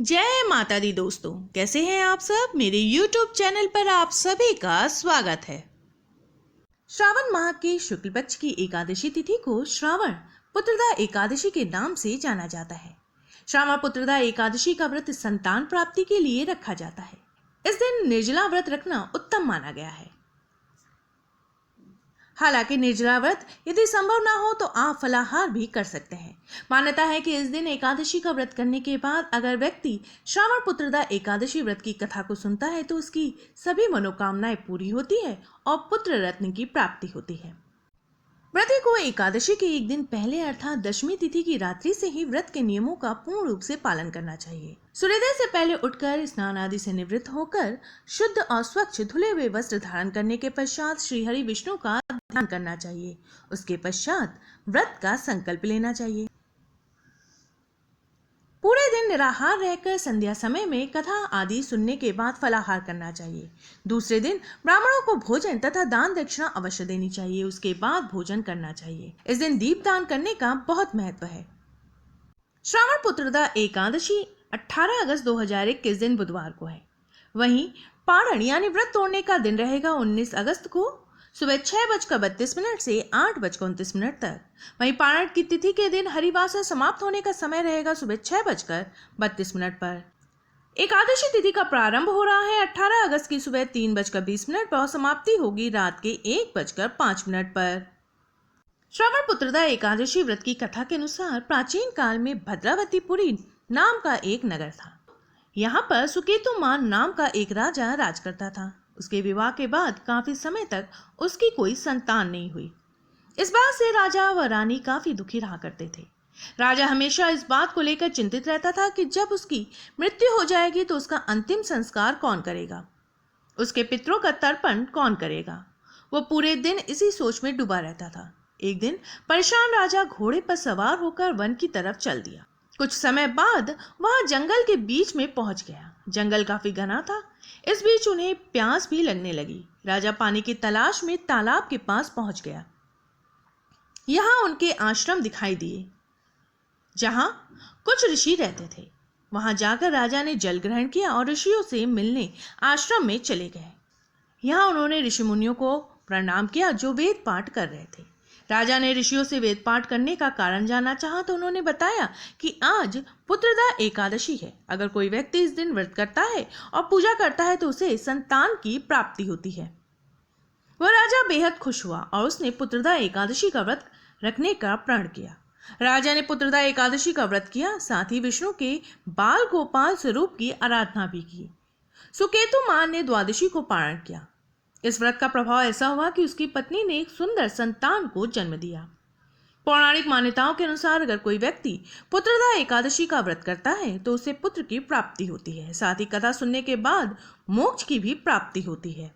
जय माता दी दोस्तों, कैसे हैं आप सब। मेरे YouTube चैनल पर आप सभी का स्वागत है। श्रावण माह की शुक्ल पक्ष की एकादशी तिथि को श्रावण पुत्रदा एकादशी के नाम से जाना जाता है। श्रावण पुत्रदा एकादशी का व्रत संतान प्राप्ति के लिए रखा जाता है। इस दिन निर्जला व्रत रखना उत्तम माना गया है। हालांकि निर्जला व्रत यदि संभव ना हो तो आप फलाहार भी कर सकते हैं। मान्यता है कि इस दिन एकादशी का व्रत करने के बाद अगर व्यक्ति श्रावण पुत्रदा एकादशी व्रत की कथा को सुनता है तो उसकी सभी मनोकामनाएं पूरी होती है और पुत्र रत्न की प्राप्ति होती है। व्रती को एकादशी के एक दिन पहले अर्थात दशमी तिथि की रात्रि से ही व्रत के नियमों का पूर्ण रूप से पालन करना चाहिए। सूर्योदय से पहले उठकर स्नान आदि से निवृत्त होकर शुद्ध और स्वच्छ धुले हुए वस्त्र धारण करने के पश्चात श्री हरि विष्णु का ध्यान करना चाहिए। उसके पश्चात व्रत का संकल्प लेना चाहिए। पूरे दिन निराहार रहकर संध्या समय में कथा आदि सुनने के बाद फलाहार करना चाहिए। दूसरे दिन ब्राह्मणों को भोजन तथा दान दक्षिणा अवश्य देनी चाहिए। उसके बाद भोजन करना चाहिए। इस दिन दीप दान करने का बहुत महत्व है। श्रावण पुत्रदा एकादशी 18 अगस्त 2021 दिन बुधवार को है। वहीं पारण यानी व्रत तोड़ने का दिन रहेगा 19 अगस्त को सुबह 6:32 से 8:29 तक। वहीं पारण की तिथि के दिन हरिवासर समाप्त होने का समय रहेगा सुबह 6:32 पर। एकादशी तिथि का प्रारंभ हो रहा है 18 अगस्त की सुबह 3:20 पर और समाप्ति होगी रात के 1:05 पर। श्रावण पुत्रदा एकादशी व्रत की कथा के अनुसार प्राचीन काल में भद्रावतीपुरी नाम का एक नगर था। यहाँ पर सुकेतुमान नाम का एक राजा राज करता था। उसके विवाह के बाद काफी समय तक उसकी कोई संतान नहीं हुई। इस बात से राजा व रानी काफी दुखी रहा करते थे। राजा हमेशा इस बात को लेकर चिंतित रहता था कि जब उसकी मृत्यु हो जाएगी तो उसका अंतिम संस्कार कौन करेगा, उसके पितरों का तर्पण कौन करेगा। वो पूरे दिन इसी सोच में डूबा रहता था। एक दिन परेशान राजा घोड़े पर सवार होकर वन की तरफ चल दिया। कुछ समय बाद वहां जंगल के बीच में पहुंच गया। जंगल काफी घना था। इस बीच उन्हें प्यास भी लगने लगी। राजा पानी की तलाश में तालाब के पास पहुंच गया। यहाँ उनके आश्रम दिखाई दिए जहां कुछ ऋषि रहते थे। वहां जाकर राजा ने जल ग्रहण किया और ऋषियों से मिलने आश्रम में चले गए। यहाँ उन्होंने ऋषि मुनियों को प्रणाम किया जो वेद पाठ कर रहे थे। राजा ने ऋषियों से वेद पाठ करने का कारण जानना चाहा तो उन्होंने बताया कि आज पुत्रदा एकादशी है। अगर कोई व्यक्ति इस दिन व्रत करता है और पूजा करता है तो उसे संतान की प्राप्ति होती है। वह राजा बेहद खुश हुआ और उसने पुत्रदा एकादशी का व्रत रखने का प्रण किया। राजा ने पुत्रदा एकादशी का व्रत किया, साथ ही विष्णु के बाल गोपाल स्वरूप की आराधना भी की। सुकेतुमान ने द्वादशी को पारण किया। इस व्रत का प्रभाव ऐसा हुआ कि उसकी पत्नी ने एक सुंदर संतान को जन्म दिया। पौराणिक मान्यताओं के अनुसार अगर कोई व्यक्ति पुत्रदा एकादशी का व्रत करता है तो उसे पुत्र की प्राप्ति होती है। साथ ही कथा सुनने के बाद मोक्ष की भी प्राप्ति होती है।